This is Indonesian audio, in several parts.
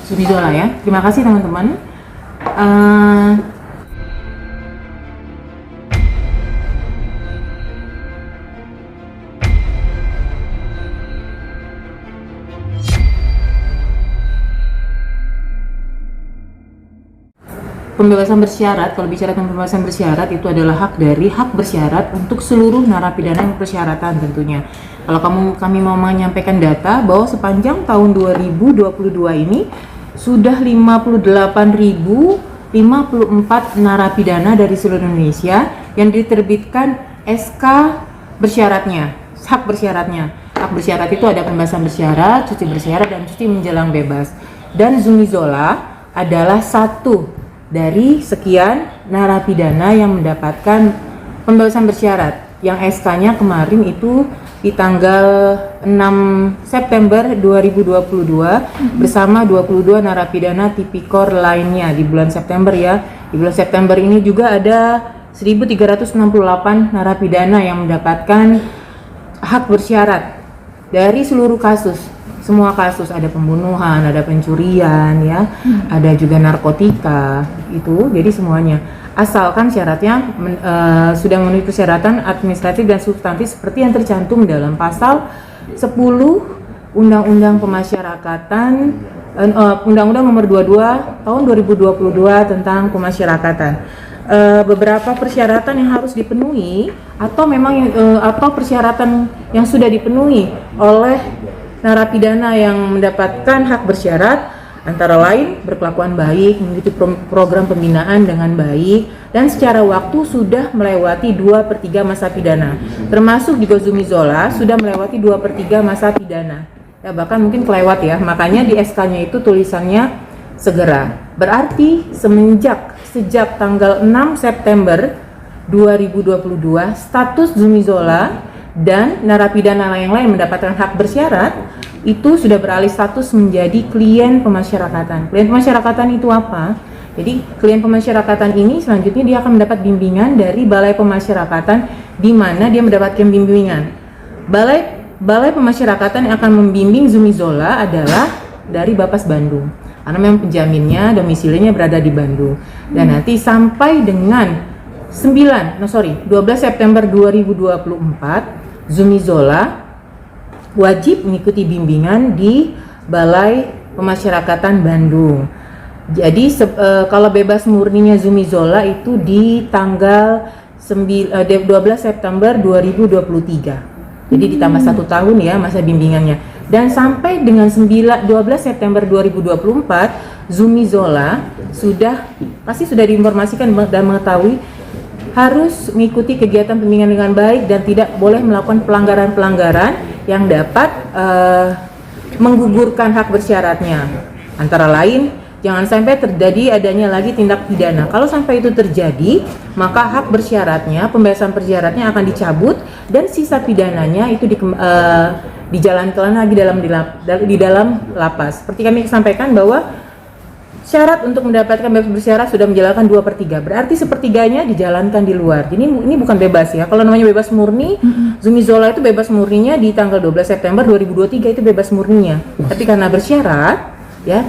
Zumi Zola ya. Terima kasih teman-teman. Pembebasan bersyarat, kalau bicara tentang pembebasan bersyarat itu adalah hak bersyarat untuk seluruh narapidana yang persyaratan tentunya. Kalau kami mau menyampaikan data bahwa sepanjang tahun 2022 ini sudah 58.054 narapidana dari seluruh Indonesia yang diterbitkan SK bersyaratnya, hak bersyaratnya. Hak bersyarat itu ada pembebasan bersyarat, cuti bersyarat, dan cuti menjelang bebas. Dan Zumi Zola adalah satu dari sekian narapidana yang mendapatkan pembebasan bersyarat yang SK-nya kemarin itu di tanggal 6 September 2022 bersama 22 narapidana tipikor lainnya di bulan September ya. Di bulan September ini juga ada 1.368 narapidana yang mendapatkan hak bersyarat dari seluruh kasus. Semua kasus, ada pembunuhan, ada pencurian ya, ada juga narkotika itu, jadi semuanya. Asalkan syaratnya sudah memenuhi persyaratan administratif dan substantif seperti yang tercantum dalam pasal 10 Undang-Undang Pemasyarakatan, Undang-Undang Nomor 22 Tahun 2022 tentang Pemasyarakatan. Beberapa persyaratan yang harus dipenuhi atau memang atau persyaratan yang sudah dipenuhi oleh narapidana yang mendapatkan hak bersyarat antara lain berkelakuan baik, mengikuti program pembinaan dengan baik, dan secara waktu sudah melewati 2/3 masa pidana. Termasuk juga Zumi Zola sudah melewati 2/3 masa pidana. Ya, bahkan mungkin kelewat ya, makanya di SK-nya itu tulisannya segera. Berarti sejak tanggal 6 September 2022 status Zumi Zola dan narapidana yang lain mendapatkan hak bersyarat itu sudah beralih status menjadi klien pemasyarakatan. Klien pemasyarakatan itu apa? Jadi klien pemasyarakatan ini selanjutnya dia akan mendapat bimbingan dari Balai Pemasyarakatan, di mana dia mendapatkan bimbingan. Balai Pemasyarakatan yang akan membimbing Zumi Zola adalah dari Bapas Bandung, karena memang penjaminnya domisilinya berada di Bandung. Dan nanti sampai dengan 12 September 2024 Zumi Zola wajib mengikuti bimbingan di Balai Pemasyarakatan Bandung. Jadi kalau bebas murninya Zumi Zola itu di tanggal 12 September 2023. Jadi ditambah 1 tahun ya masa bimbingannya. Dan sampai dengan 12 September 2024 Zumi Zola pasti sudah diinformasikan dan mengetahui harus mengikuti kegiatan pembimbingan dengan baik dan tidak boleh melakukan pelanggaran-pelanggaran yang dapat menggugurkan hak bersyaratnya. Antara lain, jangan sampai terjadi adanya lagi tindak pidana. Kalau sampai itu terjadi, maka hak bersyaratnya, pembebasan bersyaratnya akan dicabut dan sisa pidananya itu dijalankan lagi di dalam lapas. Seperti kami sampaikan bahwa syarat untuk mendapatkan bebas bersyarat sudah menjalankan 2/3, berarti sepertiganya dijalankan di luar. Jadi ini bukan bebas ya. Kalau namanya bebas murni, Zumi Zola itu bebas murninya di tanggal 12 September 2023 itu bebas murninya. Tapi karena bersyarat, ya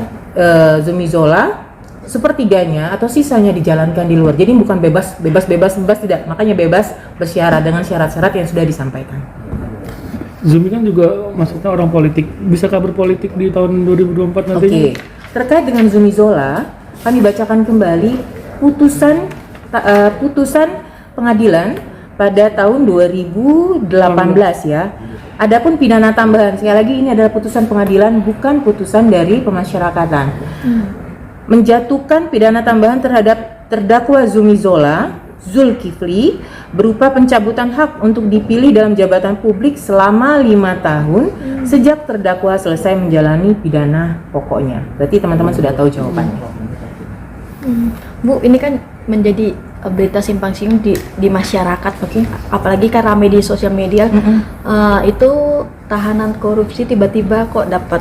Zumi Zola sepertiganya atau sisanya dijalankan di luar. Jadi bukan bebas tidak. Makanya bebas bersyarat dengan syarat-syarat yang sudah disampaikan. Zumi kan juga maksudnya orang politik, bisakah berpolitik di tahun 2024 nantinya? Oke. Terkait dengan Zumi Zola, kami bacakan kembali putusan pengadilan pada tahun 2018 ya. Adapun pidana tambahan, sekali lagi ini adalah putusan pengadilan, bukan putusan dari pemasyarakatan. Menjatuhkan pidana tambahan terhadap terdakwa Zumi Zola, Zulkifli, berupa pencabutan hak untuk dipilih dalam jabatan publik selama 5 tahun sejak terdakwa selesai menjalani pidana pokoknya. Berarti teman-teman sudah tahu jawabannya. Bu, ini kan menjadi berita simpang siur di masyarakat, apalagi kan ramai di sosial media. Itu tahanan korupsi tiba-tiba kok dapat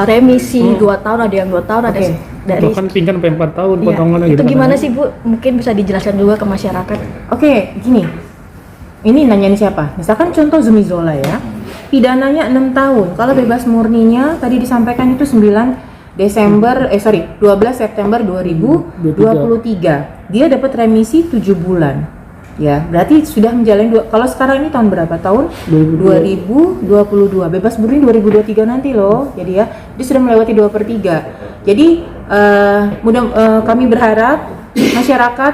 remisi 2 tahun, ada yang 2 tahun, ada dari bahkan tingkat sampai 4 tahun potongannya itu gitu. gimana sih Bu? Mungkin bisa dijelaskan juga ke masyarakat. Oke, gini. Ini nanyain siapa? Misalkan contoh Zumi Zola ya. pidananya 6 tahun. Kalau bebas murninya tadi disampaikan itu 12 September 2023. Dia dapat remisi 7 bulan. Ya, berarti sudah menjalani kalau sekarang ini tahun berapa? Tahun 2022. Bebas murni 2023 nanti loh. Jadi ya, dia sudah melewati 2/3. Jadi kami berharap masyarakat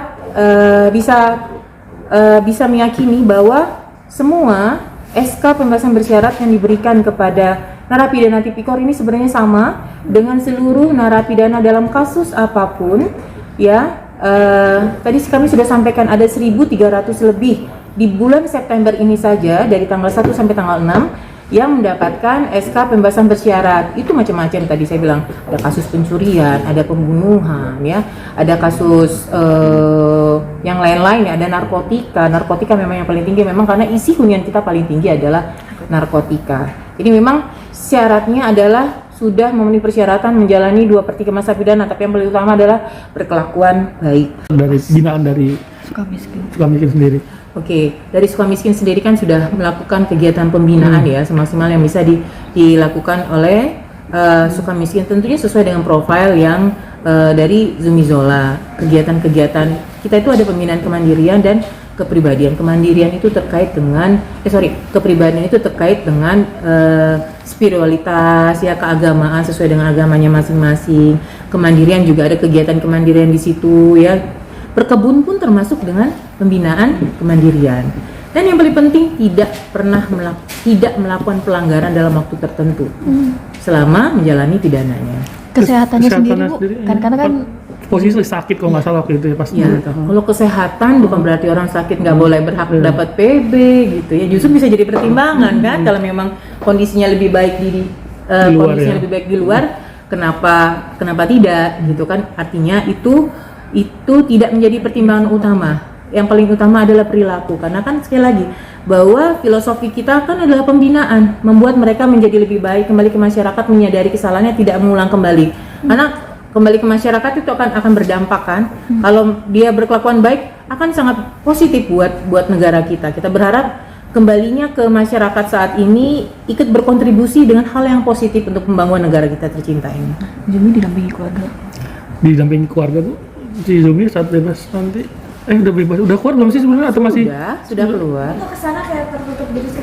bisa meyakini bahwa semua SK pembebasan bersyarat yang diberikan kepada narapidana tipikor ini sebenarnya sama dengan seluruh narapidana dalam kasus apapun, ya. Tadi kami sudah sampaikan ada 1.300 lebih di bulan September ini saja dari tanggal 1 sampai tanggal 6 yang mendapatkan SK pembebasan bersyarat. Itu macam-macam tadi saya bilang, ada kasus pencurian, ada pembunuhan, ya, ada kasus yang lain-lain, ya, ada narkotika memang yang paling tinggi memang karena isi hunian kita paling tinggi adalah narkotika. Jadi memang syaratnya adalah sudah memenuhi persyaratan menjalani 2/3 masa pidana, tapi yang paling utama adalah berkelakuan baik. Dari binaan dari Sukamiskin sendiri. Oke, dari Sukamiskin sendiri kan sudah melakukan kegiatan pembinaan ya semaksimal yang bisa dilakukan oleh Sukamiskin, tentunya sesuai dengan profil yang dari Zumi Zola. Kegiatan-kegiatan kita itu ada pembinaan kemandirian dan kepribadian. Kemandirian itu terkait dengan kepribadian itu terkait dengan spiritualitas, ya, keagamaan sesuai dengan agamanya masing-masing. Kemandirian juga ada kegiatan kemandirian di situ, ya. Berkebun pun termasuk dengan pembinaan kemandirian. Dan yang paling penting tidak melakukan pelanggaran dalam waktu tertentu selama menjalani pidananya. Kesehatannya sendiri Bu, karena kan posisi sakit kalau nggak salah waktu itu ya pas ya, kalau kesehatan bukan berarti orang sakit nggak boleh berhak dapat PB gitu ya, justru bisa jadi pertimbangan kan kalau memang kondisinya lebih baik lebih baik di luar, kenapa tidak gitu kan, artinya itu tidak menjadi pertimbangan utama. Yang paling utama adalah perilaku, karena kan sekali lagi bahwa filosofi kita kan adalah pembinaan, membuat mereka menjadi lebih baik, kembali ke masyarakat, menyadari kesalahannya, tidak mengulang kembali. Karena kembali ke masyarakat itu akan berdampak kan. Kalau dia berkelakuan baik akan sangat positif buat negara kita. Kita berharap kembalinya ke masyarakat saat ini ikut berkontribusi dengan hal yang positif untuk membangun negara kita tercinta ini. Zumi didampingi keluarga. Didampingi keluarga Bu. Si Zumi saat bebas nanti udah bebas, udah keluar belum sih sebenarnya atau masih? Sudah keluar. Itu kesana kayak tertutup gitu sih.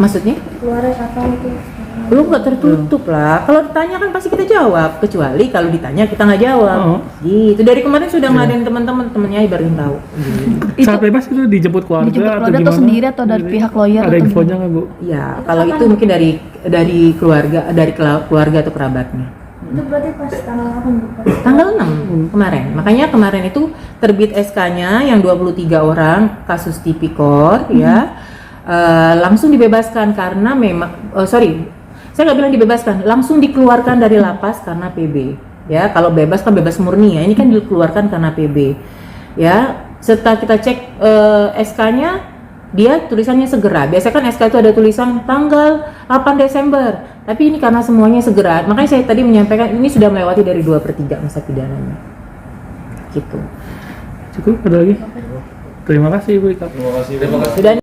Maksudnya? Keluarnya kapal itu. Belum, nggak tertutup lah. Kalau ditanya kan pasti kita jawab, kecuali kalau ditanya kita nggak jawab. Gitu. Dari kemarin sudah ngadain temennya ibarin tahu. Gitu. Saat bebas itu dijemput keluarga atau sendiri atau dari pihak lawyer? Ada infonya nggak Bu? Ya, kalau itu mungkin dari keluarga atau kerabatnya. Itu berarti pas tanggal 8 Bu? Tanggal 6 kemarin. Makanya kemarin itu terbit SK-nya yang 23 orang kasus tipikor ya. Langsung dibebaskan karena memang saya nggak bilang dibebaskan, langsung dikeluarkan dari lapas karena PB. Ya, kalau bebas kan bebas murni ya. Ini kan dikeluarkan karena PB. Ya, setelah kita cek SK-nya, dia tulisannya segera. Biasanya kan SK itu ada tulisan tanggal 8 Desember. Tapi ini karena semuanya segera. Makanya saya tadi menyampaikan ini sudah melewati dari 2/3 masa pidananya. Gitu. Cukup, ada lagi? Terima kasih Bu Ika. Terima kasih. Sudah